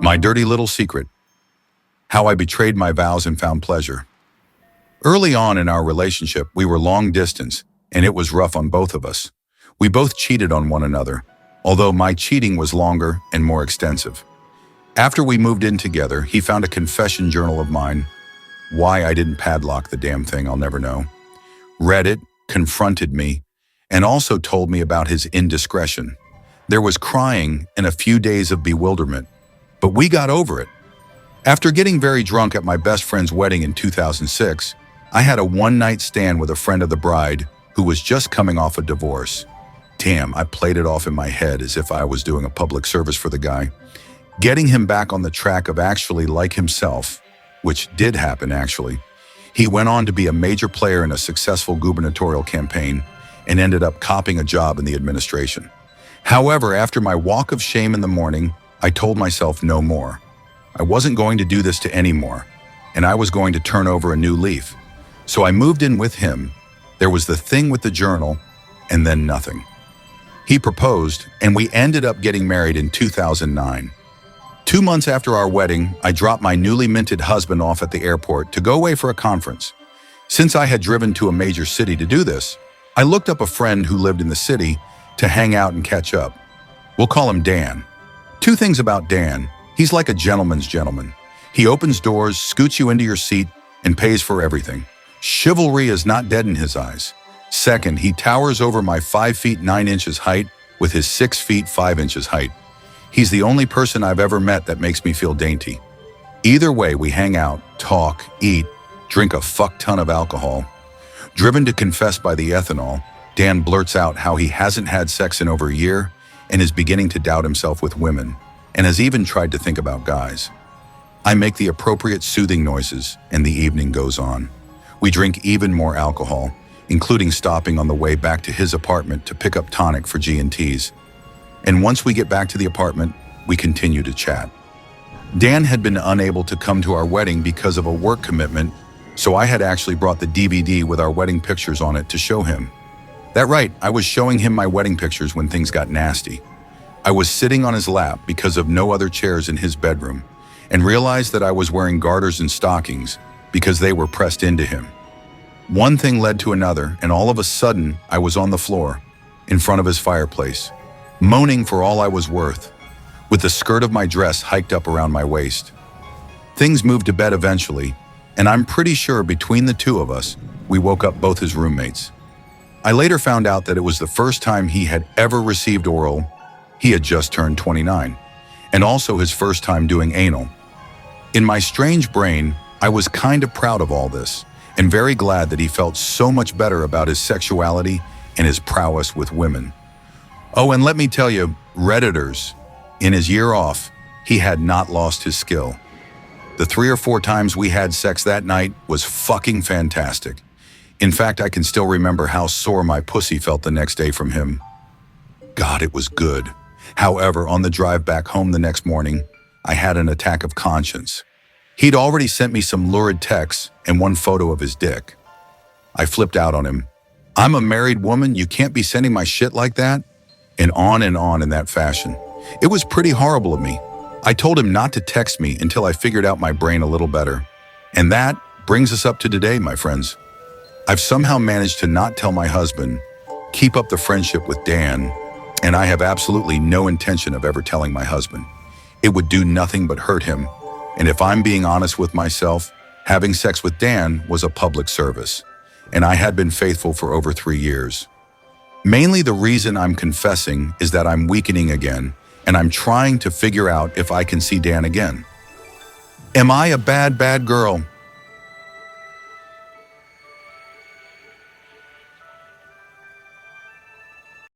My dirty little secret. How I betrayed my vows and found pleasure. Early on in our relationship, we were long distance, and it was rough on both of us. We both cheated on one another, although my cheating was longer and more extensive. After we moved in together, he found a confession journal of mine. Why I didn't padlock the damn thing, I'll never know. Read it, confronted me, and also told me about his indiscretion. There was crying and a few days of bewilderment, but we got over it. After getting very drunk at my best friend's wedding in 2006, I had a one-night stand with a friend of the bride who was just coming off a divorce. Damn, I played it off in my head as if I was doing a public service for the guy. Getting him back on the track of actually like himself, which did happen actually. He went on to be a major player in a successful gubernatorial campaign and ended up copping a job in the administration. However, after my walk of shame in the morning, I told myself no more. I wasn't going to do this to anymore, and I was going to turn over a new leaf. So I moved in with him. There was the thing with the journal, and then nothing. He proposed, and we ended up getting married in 2009. 2 months after our wedding, I dropped my newly minted husband off at the airport to go away for a conference. Since I had driven to a major city to do this, I looked up a friend who lived in the city to hang out and catch up. We'll call him Dan. 2 things about Dan. He's like a gentleman's gentleman. He opens doors, scoots you into your seat, and pays for everything. Chivalry is not dead in his eyes. Second, he towers over my 5 feet 9 inches height with his 6 feet 5 inches height. He's the only person I've ever met that makes me feel dainty. Either way, we hang out, talk, eat, drink a fuck ton of alcohol. Driven to confess by the ethanol, Dan blurts out how he hasn't had sex in over a year and is beginning to doubt himself with women, and has even tried to think about guys. I make the appropriate soothing noises, and the evening goes on. We drink even more alcohol, including stopping on the way back to his apartment to pick up tonic for G&Ts. And once we get back to the apartment, we continue to chat. Dan had been unable to come to our wedding because of a work commitment, so I had actually brought the DVD with our wedding pictures on it to show him. That right, I was showing him my wedding pictures when things got nasty. I was sitting on his lap because of no other chairs in his bedroom, and realized that I was wearing garters and stockings because they were pressed into him. One thing led to another, and all of a sudden, I was on the floor, in front of his fireplace, moaning for all I was worth, with the skirt of my dress hiked up around my waist. Things moved to bed eventually, and I'm pretty sure between the two of us, we woke up both his roommates. I later found out that it was the first time he had ever received oral. He had just turned 29, and also his first time doing anal. In my strange brain, I was kind of proud of all this, and very glad that he felt so much better about his sexuality and his prowess with women. Oh, and let me tell you, Redditors, in his year off, he had not lost his skill. The 3 or 4 times we had sex that night was fucking fantastic. In fact, I can still remember how sore my pussy felt the next day from him. God, it was good. However, on the drive back home the next morning, I had an attack of conscience. He'd already sent me some lurid texts and one photo of his dick. I flipped out on him. I'm a married woman, you can't be sending my shit like that? And on in that fashion. It was pretty horrible of me. I told him not to text me until I figured out my brain a little better. And that brings us up to today, my friends. I've somehow managed to not tell my husband, keep up the friendship with Dan, and I have absolutely no intention of ever telling my husband. It would do nothing but hurt him, and if I'm being honest with myself, having sex with Dan was a public service, and I had been faithful for over 3 years. Mainly the reason I'm confessing is that I'm weakening again, and I'm trying to figure out if I can see Dan again. Am I a bad girl?